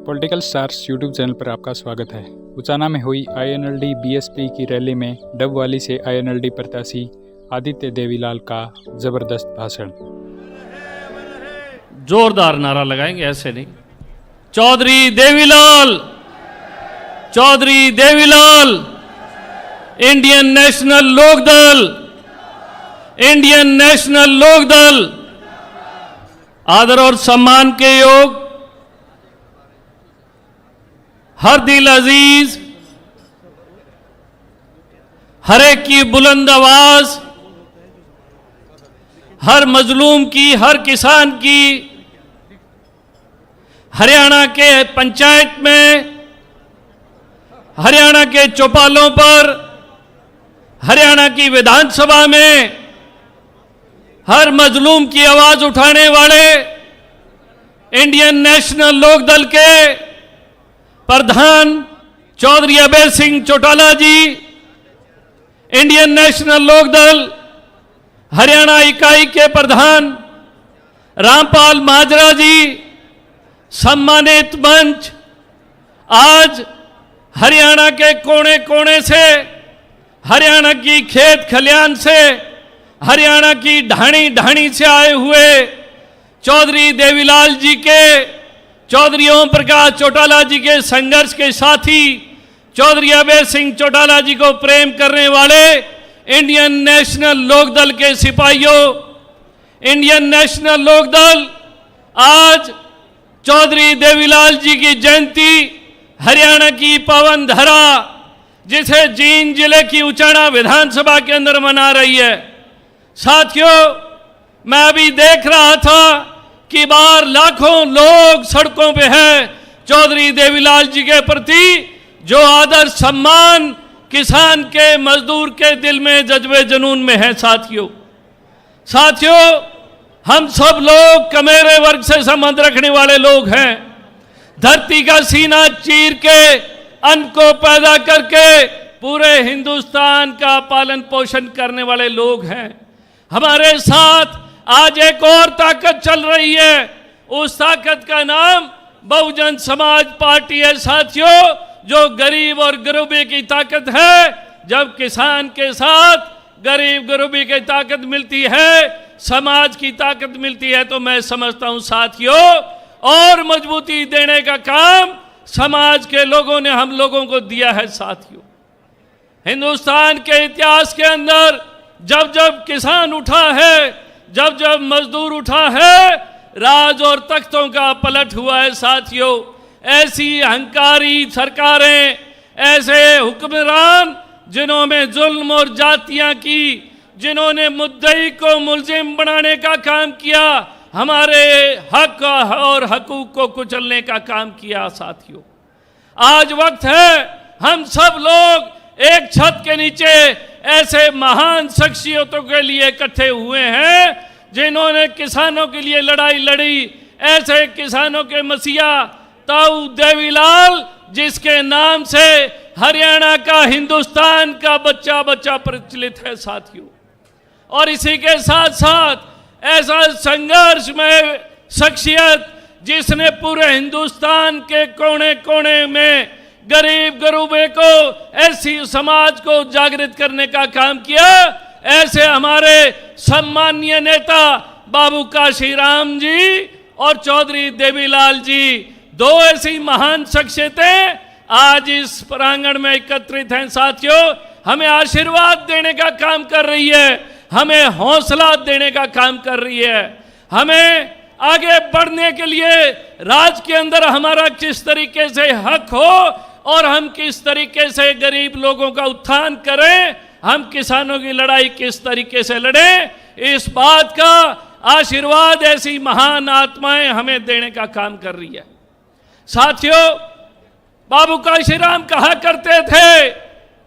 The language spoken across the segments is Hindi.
पॉलिटिकल स्टार्स यूट्यूब चैनल पर आपका स्वागत है। उचाना में हुई आईएनएलडी बीएसपी की रैली में डबवाली से आईएनएलडी प्रत्याशी आदित्य देवीलाल का जबरदस्त भाषण। जोरदार नारा लगाएंगे, ऐसे नहीं। Chaudhary Devilal, Chaudhary Devilal, Indian National Lokdal, Indian National Lokdal. आदर और सम्मान के योग हर दिल अजीज, हर एक की बुलंद आवाज, हर मजलूम की, हर किसान की। हरियाणा के पंचायत में, हरियाणा के चौपालों पर, हरियाणा की विधानसभा में हर मजलूम की आवाज उठाने वाले इंडियन नेशनल लोकदल के प्रधान चौधरी अभय सिंह चौटाला जी, इंडियन नेशनल लोकदल हरियाणा इकाई के प्रधान रामपाल माजरा जी, सम्मानित मंच, आज हरियाणा के कोने कोने से, हरियाणा की खेत खलियान से, हरियाणा की ढाणी ढाणी से आए हुए चौधरी देवीलाल जी के, चौधरी ओम प्रकाश चौटाला जी के संघर्ष के साथी, चौधरी अभय सिंह चौटाला जी को प्रेम करने वाले इंडियन नेशनल लोकदल के सिपाहियों, इंडियन नेशनल लोकदल आज चौधरी देवीलाल जी की जयंती, हरियाणा की पावन धरा, जिसे जींद जिले की उचाना विधानसभा के अंदर मना रही है। साथियों, मैं अभी देख रहा था कि बाहर लाखों लोग सड़कों पे हैं चौधरी देवीलाल जी के प्रति, जो आदर सम्मान किसान के, मजदूर के दिल में, जज्बे जुनून में है। साथियों, हम सब लोग कमेरे वर्ग से संबंध रखने वाले लोग हैं। धरती का सीना चीर के, अन्न को पैदा करके पूरे हिंदुस्तान का पालन पोषण करने वाले लोग हैं। हमारे साथ आज एक और ताकत चल रही है, उस ताकत का नाम बहुजन समाज पार्टी है। साथियों, जो गरीब और गरीबी की ताकत है, जब किसान के साथ गरीब गरीबी की ताकत मिलती है, समाज की ताकत मिलती है, तो मैं समझता हूं साथियों, और मजबूती देने का काम समाज के लोगों ने हम लोगों को दिया है। साथियों, हिंदुस्तान के इतिहास के अंदर जब जब किसान उठा है, जब जब मजदूर उठा है, राज और तख्तों का पलट हुआ है। साथियों, ऐसी अहंकारी सरकारें, ऐसे हुक्मरान जिन्होंने जुल्म और जातियां की, जिन्होंने मुद्दई को मुल्जिम बनाने का काम किया, हमारे हक और हकूक को कुचलने का काम किया। साथियों, आज वक्त है हम सब लोग एक छत के नीचे ऐसे महान शख्सियतों के लिए इकट्ठे हुए हैं जिन्होंने किसानों के लिए लड़ाई लड़ी। ऐसे किसानों के मसीहा ताऊ देवीलाल, जिसके नाम से हरियाणा का, हिंदुस्तान का बच्चा बच्चा प्रचलित है। साथियों, और इसी के साथ साथ ऐसा संघर्ष में शख्सियत जिसने पूरे हिंदुस्तान के कोने कोने में गरीब गरीबे को, ऐसी समाज को जागृत करने का काम किया। ऐसे हमारे सम्मानीय नेता बाबू काशीराम जी और चौधरी देवीलाल जी, दो ऐसी महान शख्सियतें आज इस प्रांगण में एकत्रित हैं। साथियों, हमें आशीर्वाद देने का काम कर रही है, हमें हौसला देने का काम कर रही है, हमें आगे बढ़ने के लिए राज्य के अंदर हमारा किस तरीके से हक हो और हम किस तरीके से गरीब लोगों का उत्थान करें, हम किसानों की लड़ाई किस तरीके से लड़ें, इस बात का आशीर्वाद ऐसी महान आत्माएं हमें देने का काम कर रही है। साथियों, बाबू काशीराम कहा करते थे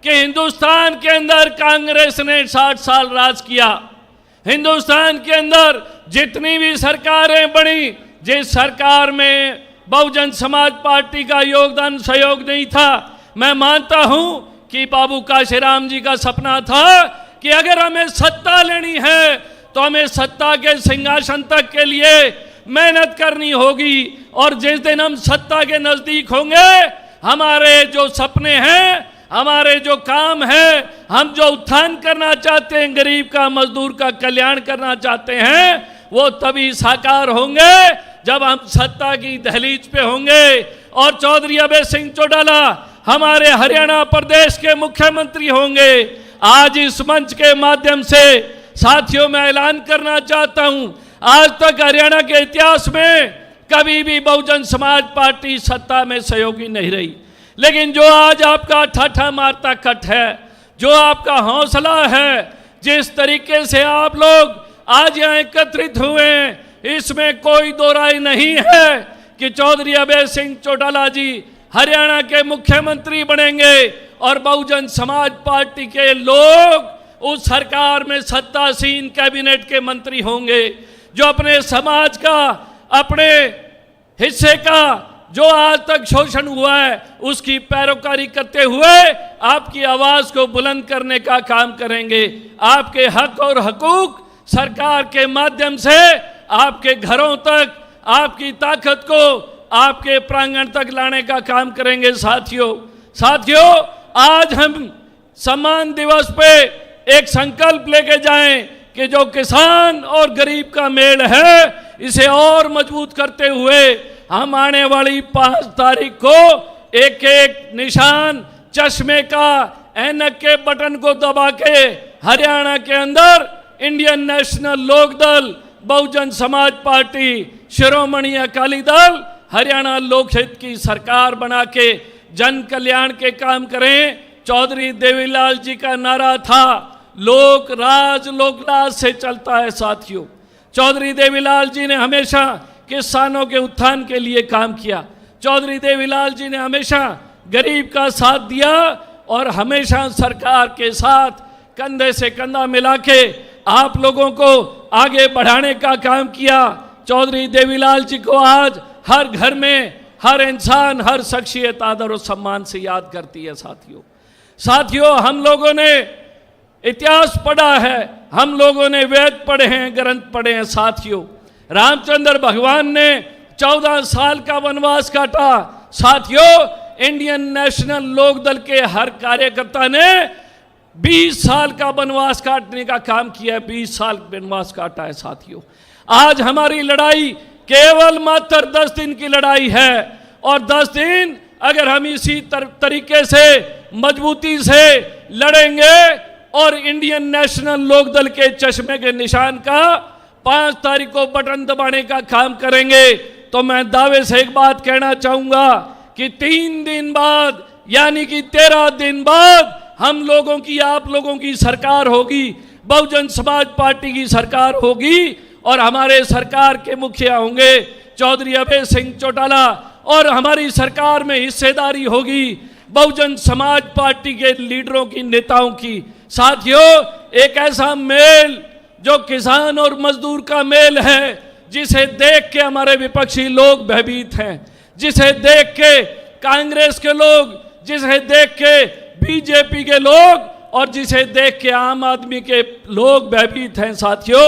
कि हिंदुस्तान के अंदर कांग्रेस ने 60 साल राज किया। हिंदुस्तान के अंदर जितनी भी सरकारें बनी, जिस सरकार में बहुजन समाज पार्टी का योगदान सहयोग नहीं था, मैं मानता हूं कि बाबू काशीराम जी का सपना था कि अगर हमें सत्ता लेनी है तो हमें सत्ता के सिंहासन तक के लिए मेहनत करनी होगी। और जिस दिन हम सत्ता के नजदीक होंगे, हमारे जो सपने हैं, हमारे जो काम है, हम जो उत्थान करना चाहते हैं, गरीब का, मजदूर का कल्याण करना चाहते हैं, वो तभी साकार होंगे जब हम सत्ता की दहलीज पे होंगे। और चौधरी अभय सिंह चौटाला हमारे हरियाणा प्रदेश के मुख्यमंत्री होंगे। आज इस मंच के माध्यम से साथियों मैं ऐलान करना चाहता हूं, आज तक हरियाणा के इतिहास में कभी भी बहुजन समाज पार्टी सत्ता में सहयोगी नहीं रही, लेकिन जो आज आपका ठाठा मारता कट है, जो आपका हौसला है, जिस तरीके से आप लोग आज यहाँ एकत्रित हुए हैं, इसमें कोई दो राय नहीं है कि चौधरी अभय सिंह चौटाला जी हरियाणा के मुख्यमंत्री बनेंगे और बहुजन समाज पार्टी के लोग उस सरकार में सत्तासीन कैबिनेट के मंत्री होंगे, जो अपने समाज का, अपने हिस्से का जो आज तक शोषण हुआ है उसकी पैरोकारी करते हुए आपकी आवाज को बुलंद करने का काम करेंगे। आपके हक और हकूक सरकार के माध्यम से आपके घरों तक, आपकी ताकत को आपके प्रांगण तक लाने का काम करेंगे। साथियों आज हम सम्मान दिवस पे एक संकल्प लेके जाएं कि जो किसान और गरीब का मेल है, इसे और मजबूत करते हुए हम आने वाली 5 तारीख को एक एक निशान, चश्मे का, ऐनक के बटन को दबा के हरियाणा के अंदर इंडियन नेशनल लोक दल, बहुजन समाज पार्टी, शिरोमणि अकाली दल हरियाणा लोकहित की सरकार बना के जन कल्याण के काम करें। चौधरी देवीलाल जी का नारा था, लोक राज लोकलाज से चलता है। साथियों, चौधरी देवीलाल जी ने हमेशा किसानों के उत्थान के लिए काम किया। चौधरी देवीलाल जी ने हमेशा गरीब का साथ दिया और हमेशा सरकार के साथ कंधे से कंधा मिला के आप लोगों को आगे बढ़ाने का काम किया। चौधरी देवीलाल जी को आज हर घर में हर इंसान, हर शख्सियत आदर और सम्मान से याद करती है। साथियों हम लोगों ने इतिहास पढ़ा है, हम लोगों ने वेद पढ़े हैं, ग्रंथ पढ़े हैं। साथियों रामचंद्र भगवान ने 14 साल का वनवास काटा। साथियों इंडियन नेशनल लोक दल के हर कार्यकर्ता ने 20 साल का वनवास काटने का काम किया है, 20 साल वनवास काटा है। साथियों आज हमारी लड़ाई केवल मात्र 10 दिन की लड़ाई है और 10 दिन अगर हम इसी तरीके से मजबूती से लड़ेंगे और इंडियन नेशनल लोक दल के चश्मे के निशान का 5 तारीख को बटन दबाने का काम करेंगे, तो मैं दावे से एक बात कहना चाहूंगा कि 3 दिन बाद यानी कि 13 दिन बाद हम लोगों की, आप लोगों की सरकार होगी, बहुजन समाज पार्टी की सरकार होगी और हमारे सरकार के मुखिया होंगे चौधरी अभय सिंह चौटाला और हमारी सरकार में हिस्सेदारी होगी बहुजन समाज पार्टी के लीडरों की, नेताओं की। साथियों एक ऐसा मेल जो किसान और मजदूर का मेल है, जिसे देख के हमारे विपक्षी लोग भयभीत हैं, जिसे देख के कांग्रेस के लोग, जिसे देख के बीजेपी के लोग और जिसे देख के आम आदमी के लोग भयभीत हैं। साथियों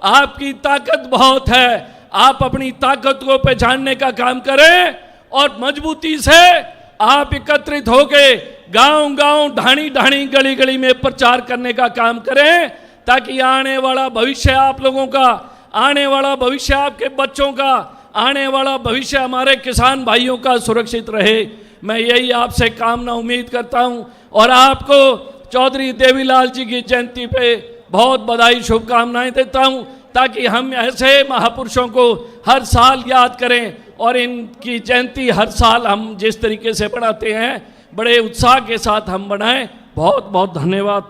आपकी ताकत बहुत है, आप अपनी ताकत को पहचानने का काम करें और मजबूती से आप एकत्रित होके गांव गांव, ढाणी ढाणी, गली गली में प्रचार करने का काम करें, ताकि आने वाला भविष्य आप लोगों का, आने वाला भविष्य आपके बच्चों का, आने वाला भविष्य हमारे किसान भाइयों का सुरक्षित रहे। मैं यही आपसे कामना उम्मीद करता हूं और आपको चौधरी देवीलाल जी की जयंती पे बहुत बधाई, शुभकामनाएं देता हूं, ताकि हम ऐसे महापुरुषों को हर साल याद करें और इनकी जयंती हर साल हम जिस तरीके से बनाते हैं बड़े उत्साह के साथ हम बनाएं। बहुत बहुत धन्यवाद।